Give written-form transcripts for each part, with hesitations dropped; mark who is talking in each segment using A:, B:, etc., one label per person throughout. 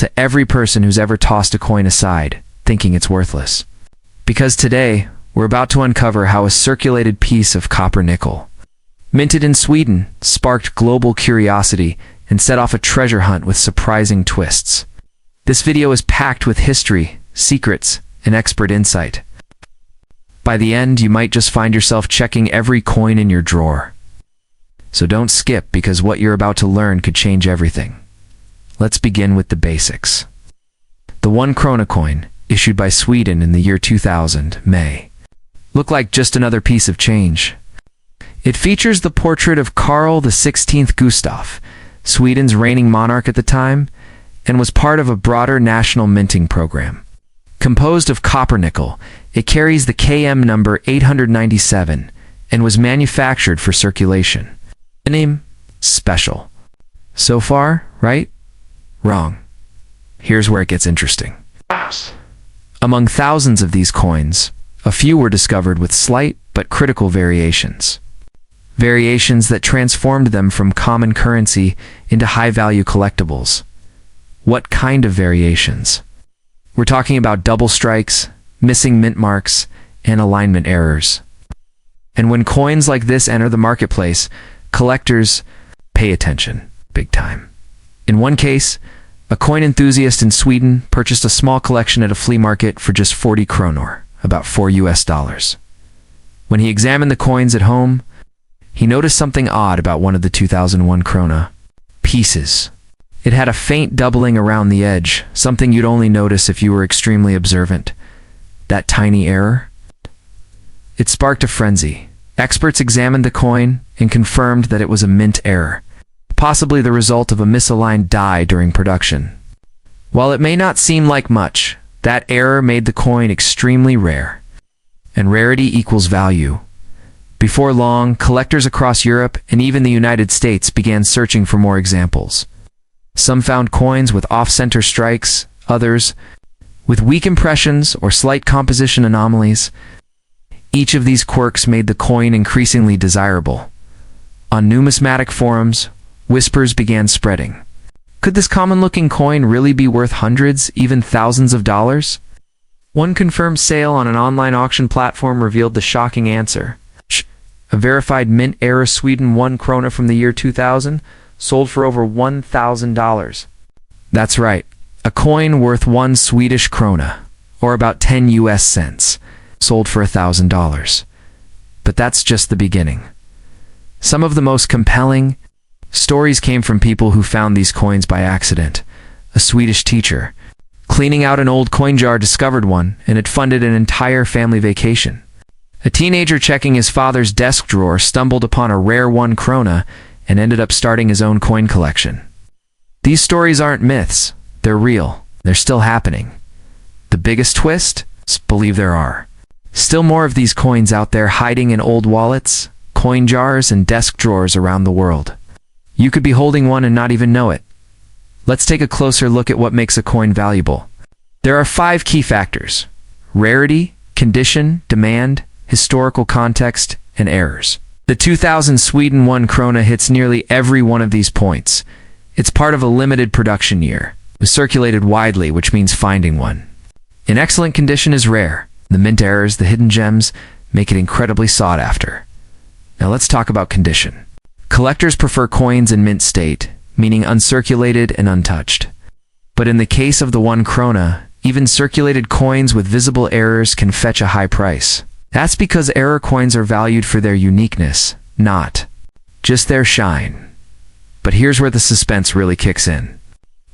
A: to every person who's ever tossed a coin aside, thinking it's worthless. Because today, we're about to uncover how a circulated piece of copper nickel, minted in Sweden, sparked global curiosity and set off a treasure hunt with surprising twists. This video is packed with history, secrets, and expert insight. By the end, you might just find yourself checking every coin in your drawer. So don't skip, because what you're about to learn could change everything. Let's begin with the basics. The 1 krona coin, issued by Sweden in the year 2000, may look like just another piece of change. It features the portrait of Karl XVI Gustav, Sweden's reigning monarch at the time, and was part of a broader national minting program. Composed of copper nickel, it carries the KM number 897 and was manufactured for circulation. The name? Special. So far, right? Wrong. Here's where it gets interesting. Among thousands of these coins, a few were discovered with slight but critical variations. Variations that transformed them from common currency into high-value collectibles. What kind of variations? We're talking about double strikes, missing mint marks, and alignment errors. And when coins like this enter the marketplace, collectors pay attention, big time. In one case, a coin enthusiast in Sweden purchased a small collection at a flea market for just 40 kronor, about $4. When he examined the coins at home, he noticed something odd about one of the 2001 krona pieces. It had a faint doubling around the edge, something you'd only notice if you were extremely observant. That tiny error? It sparked a frenzy. Experts examined the coin and confirmed that it was a mint error, possibly the result of a misaligned die during production. While it may not seem like much, that error made the coin extremely rare. And rarity equals value. Before long, collectors across Europe and even the United States began searching for more examples. Some found coins with off-center strikes, others with weak impressions or slight composition anomalies. Each of these quirks made the coin increasingly desirable. On numismatic forums, whispers began spreading. Could this common-looking coin really be worth hundreds, even thousands of dollars? One confirmed sale on an online auction platform revealed the shocking answer. A verified mint-era Sweden 1 krona from the year 2000 sold for over $1,000. That's right, a coin worth 1 Swedish krona, or about 10 US cents, sold for $1,000. But that's just the beginning. Some of the most compelling stories came from people who found these coins by accident. A Swedish teacher, cleaning out an old coin jar, discovered one, and it funded an entire family vacation. A teenager checking his father's desk drawer stumbled upon a rare 1 krona and ended up starting his own coin collection. These stories aren't myths, they're real, they're still happening. The biggest twist? Believe there are still more of these coins out there hiding in old wallets, coin jars, and desk drawers around the world. You could be holding one and not even know it. Let's take a closer look at what makes a coin valuable. There are 5 key factors: rarity, condition, demand, historical context, and errors. The 2000 Sweden 1 krona hits nearly every one of these points. It's part of a limited production year. It was circulated widely, which means finding one. In excellent condition is rare. The mint errors, the hidden gems, make it incredibly sought after. Now let's talk about condition. Collectors prefer coins in mint state, meaning uncirculated and untouched. But in the case of the 1 krona, even circulated coins with visible errors can fetch a high price. That's because error coins are valued for their uniqueness, not just their shine. But here's where the suspense really kicks in.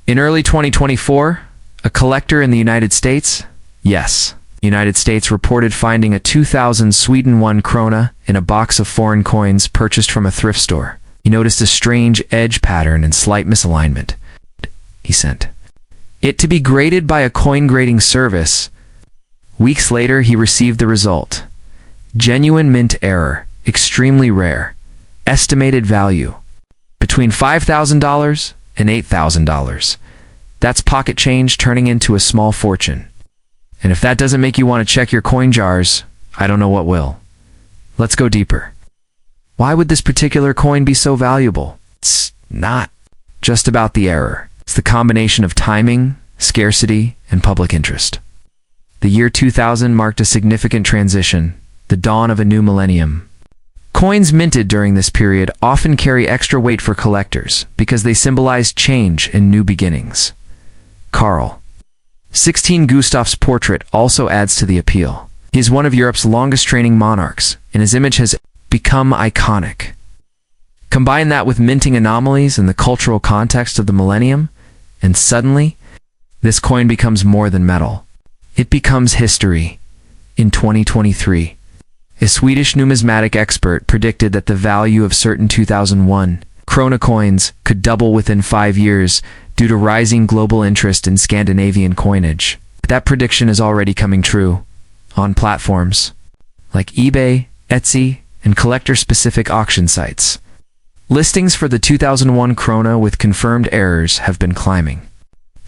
A: In early 2024, a collector in the United States, yes, United States, reported finding a 2000 Sweden 1 krona in a box of foreign coins purchased from a thrift store. He noticed a strange edge pattern and slight misalignment. He sent it to be graded by a coin grading service. Weeks later, he received the result. Genuine mint error, extremely rare. Estimated value between $5,000 and $8,000. That's pocket change turning into a small fortune. And if that doesn't make you want to check your coin jars, I don't know what will. Let's go deeper. Why would this particular coin be so valuable? It's not just about the error. It's the combination of timing, scarcity, and public interest. The year 2000 marked a significant transition, the dawn of a new millennium. Coins minted during this period often carry extra weight for collectors because they symbolize change and new beginnings. Karl. 16 Gustav's portrait also adds to the appeal. He is one of Europe's longest reigning monarchs, and his image has become iconic. Combine that with minting anomalies and the cultural context of the millennium, and suddenly, this coin becomes more than metal. It becomes history. In 2023, a Swedish numismatic expert predicted that the value of certain 2001 krona coins could double within 5 years due to rising global interest in Scandinavian coinage. That prediction is already coming true on platforms like eBay, Etsy, and collector-specific auction sites. Listings for the 2001 krona with confirmed errors have been climbing.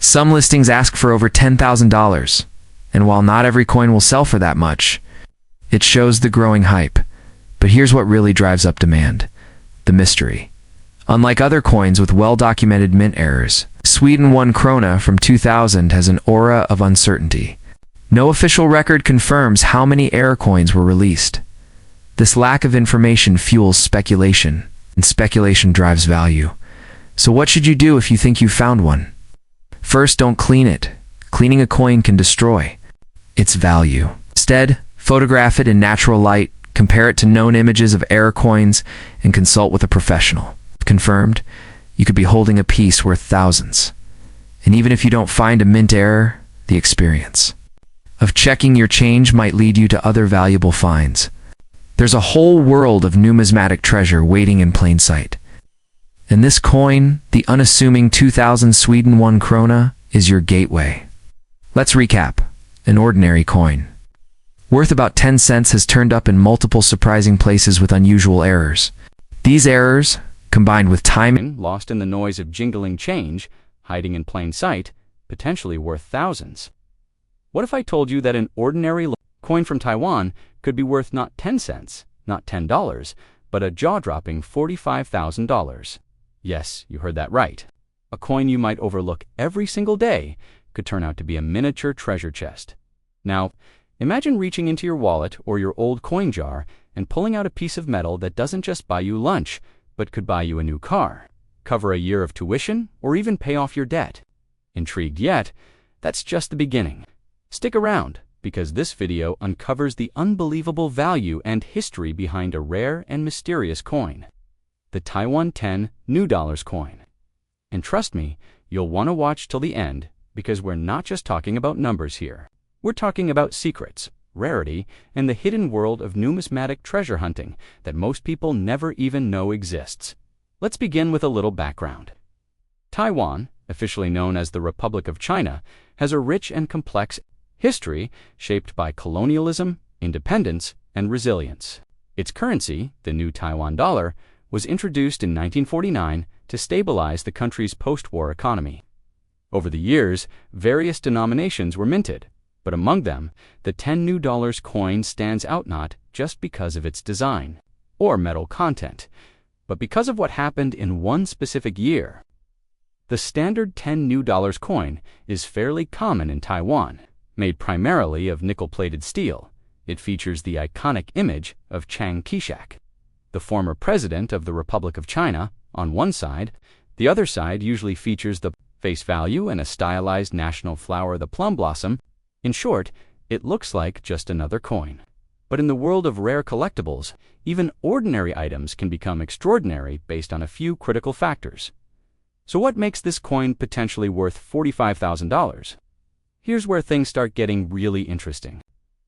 A: Some listings ask for over $10,000, and while not every coin will sell for that much, it shows the growing hype. But here's what really drives up demand: the mystery. Unlike other coins with well-documented mint errors, Sweden 1 krona from 2000 has an aura of uncertainty. No official record confirms how many error coins were released. This lack of information fuels speculation, and speculation drives value. So what should you do if you think you found one? First, don't clean it. Cleaning a coin can destroy its value. Instead, photograph it in natural light, compare it to known images of error coins, and consult with a professional. Confirmed, you could be holding a piece worth thousands. And even if you don't find a mint error, the experience of checking your change might lead you to other valuable finds. There's a whole world of numismatic treasure waiting in plain sight. And this coin, the unassuming 2000 Sweden 1 krona, is your gateway. Let's recap. An ordinary coin, worth about 10 cents, has turned up in multiple surprising places with unusual errors. These errors, combined with timing,
B: lost in the noise of jingling change, hiding in plain sight, potentially worth thousands. What if I told you that an ordinary coin from Taiwan could be worth not 10 cents, not $10, but a jaw-dropping $45,000? Yes, you heard that right. A coin you might overlook every single day could turn out to be a miniature treasure chest. Now, imagine reaching into your wallet or your old coin jar and pulling out a piece of metal that doesn't just buy you lunch, but could buy you a new car, cover a year of tuition, or even pay off your debt. Intrigued yet? That's just the beginning. Stick around, because this video uncovers the unbelievable value and history behind a rare and mysterious coin, the Taiwan 10 New Dollars coin. And trust me, you'll want to watch till the end, because we're not just talking about numbers here. We're talking about secrets, rarity, and the hidden world of numismatic treasure hunting that most people never even know exists. Let's begin with a little background. Taiwan, officially known as the Republic of China, has a rich and complex history shaped by colonialism, independence, and resilience. Its currency, the new Taiwan dollar, was introduced in 1949 to stabilize the country's post-war economy. Over the years, various denominations were minted, but among them, the 10 New Dollars coin stands out not just because of its design or metal content, but because of what happened in one specific year. The standard 10 New Dollars coin is fairly common in Taiwan. Made primarily of nickel-plated steel, it features the iconic image of Chiang Kai-shek, the former president of the Republic of China, on one side. The other side usually features the face value and a stylized national flower, the plum blossom. In short, it looks like just another coin. But in the world of rare collectibles, even ordinary items can become extraordinary based on a few critical factors. So what makes this coin potentially worth $45,000? Here's where things start getting really interesting.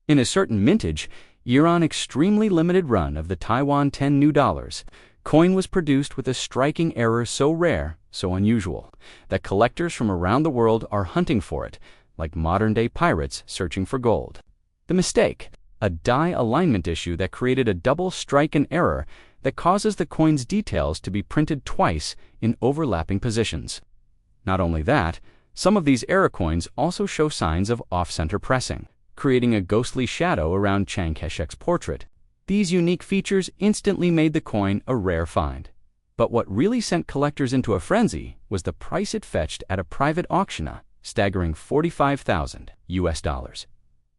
B: In a certain mintage, year-on extremely limited run of the Taiwan 10 New Dollars, coin was produced with a striking error so rare, so unusual, that collectors from around the world are hunting for it, like modern-day pirates searching for gold. The mistake: a die alignment issue that created a double strike and error that causes the coin's details to be printed twice in overlapping positions. Not only that, some of these error coins also show signs of off-center pressing, creating a ghostly shadow around Chiang Kai-shek's portrait. These unique features instantly made the coin a rare find. But what really sent collectors into a frenzy was the price it fetched at a private auction, a staggering $45,000.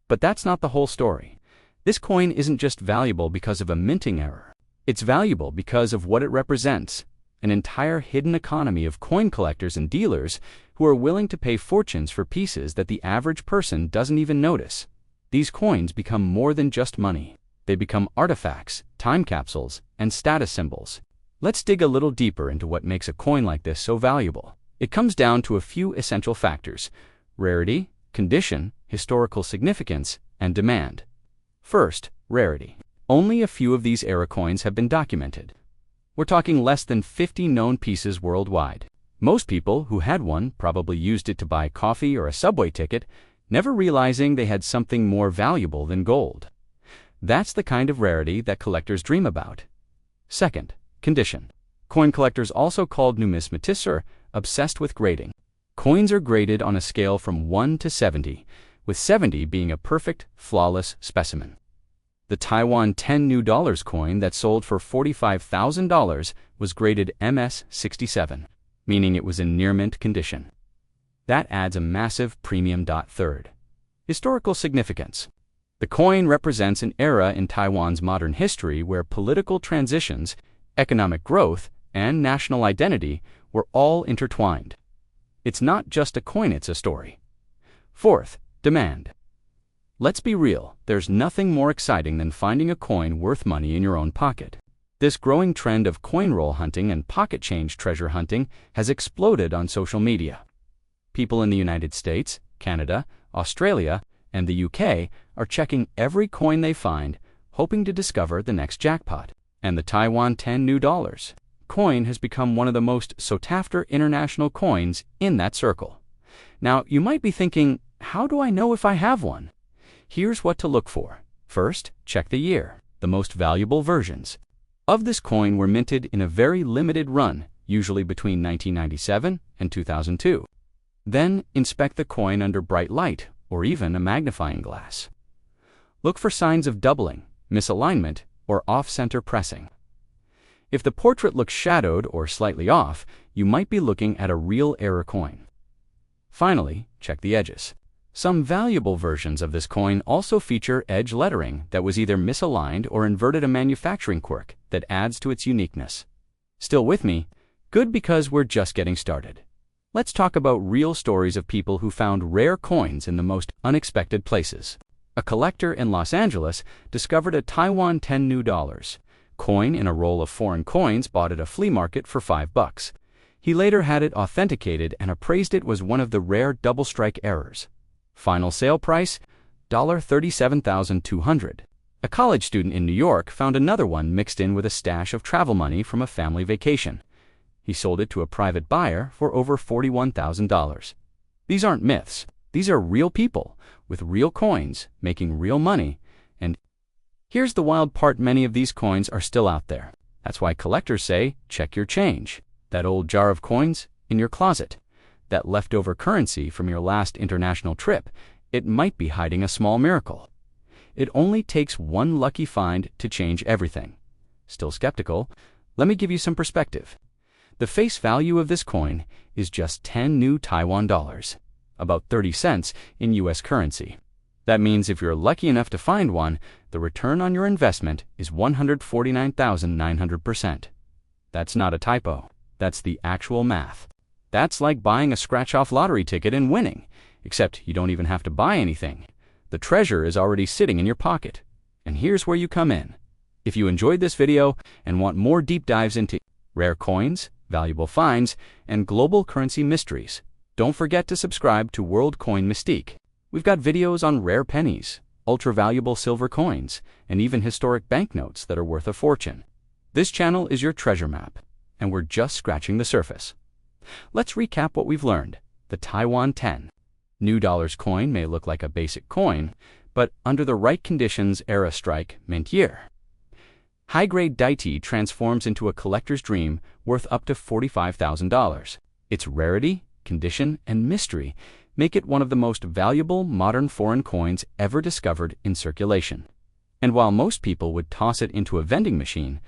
B: But that's not the whole story. This coin isn't just valuable because of a minting error. It's valuable because of what it represents: an entire hidden economy of coin collectors and dealers who are willing to pay fortunes for pieces that the average person doesn't even notice. These coins become more than just money. They become artifacts, time capsules, and status symbols. Let's dig a little deeper into what makes a coin like this so valuable. It comes down to a few essential factors: rarity, condition, historical significance, and demand. First, rarity. Only a few of these era coins have been documented. We're talking less than 50 known pieces worldwide. Most people who had one probably used it to buy coffee or a subway ticket, never realizing they had something more valuable than gold. That's the kind of rarity that collectors dream about. Second, condition. Coin collectors, also called numismatists, are obsessed with grading. Coins are graded on a scale from 1 to 70, with 70 being a perfect, flawless specimen. The Taiwan $10 coin that sold for $45,000 was graded MS-67, meaning it was in near-mint condition. That adds a massive premium. Third, historical significance. The coin represents an era in Taiwan's modern history where political transitions, economic growth, and national identity were all intertwined. It's not just a coin, it's a story. Fourth, demand. Let's be real, there's nothing more exciting than finding a coin worth money in your own pocket. This growing trend of coin roll hunting and pocket change treasure hunting has exploded on social media. People in the United States, Canada, Australia, and the UK are checking every coin they find, hoping to discover the next jackpot. And the Taiwan $10 coin has become one of the most sought-after international coins in that circle. Now, you might be thinking, how do I know if I have one? Here's what to look for. First, check the year. The most valuable versions of this coin were minted in a very limited run, usually between 1997 and 2002. Then, inspect the coin under bright light or even a magnifying glass. Look for signs of doubling, misalignment, or off-center pressing. If the portrait looks shadowed or slightly off, you might be looking at a real error coin. Finally, check the edges. Some valuable versions of this coin also feature edge lettering that was either misaligned or inverted, a manufacturing quirk that adds to its uniqueness. Still with me? Good, because we're just getting started. Let's talk about real stories of people who found rare coins in the most unexpected places. A collector in Los Angeles discovered a Taiwan $10 coin in a roll of foreign coins bought at a flea market for $5. He later had it authenticated and appraised it was one of the rare double strike errors. Final sale price, $37,200. A college student in New York found another one mixed in with a stash of travel money from a family vacation. He sold it to a private buyer for over $41,000. These aren't myths. These are real people with real coins making real money. And here's the wild part: many of these coins are still out there. That's why collectors say, check your change. That old jar of coins in your closet, that leftover currency from your last international trip, it might be hiding a small miracle. It only takes one lucky find to change everything. Still skeptical? Let me give you some perspective. The face value of this coin is just 10 new Taiwan dollars, about 30 cents in US currency. That means if you're lucky enough to find one, the return on your investment is 149,900%. That's not a typo. That's the actual math. That's like buying a scratch-off lottery ticket and winning, except you don't even have to buy anything. The treasure is already sitting in your pocket. And here's where you come in. If you enjoyed this video and want more deep dives into rare coins, valuable finds, and global currency mysteries, don't forget to subscribe to World Coin Mystique. We've got videos on rare pennies, ultra-valuable silver coins, and even historic banknotes that are worth a fortune. This channel is your treasure map, and we're just scratching the surface. Let's recap what we've learned. The Taiwan $10 coin may look like a basic coin, but under the right conditions, era strike, mint year. High-grade daiti transforms into a collector's dream worth up to $45,000. Its rarity, condition, and mystery make it one of the most valuable modern foreign coins ever discovered in circulation. And while most people would toss it into a vending machine,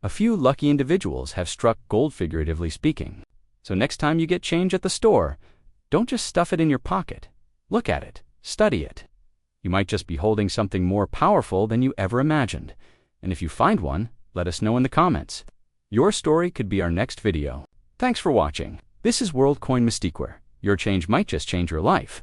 B: A few lucky individuals have struck gold, figuratively speaking. So next time you get change at the store, don't just stuff it in your pocket. Look at it, study it. You might just be holding something more powerful than you ever imagined. And if you find one, let us know in the comments. Your story could be our next video. Thanks for watching. This is World Coin Mystique, where your change might just change your life.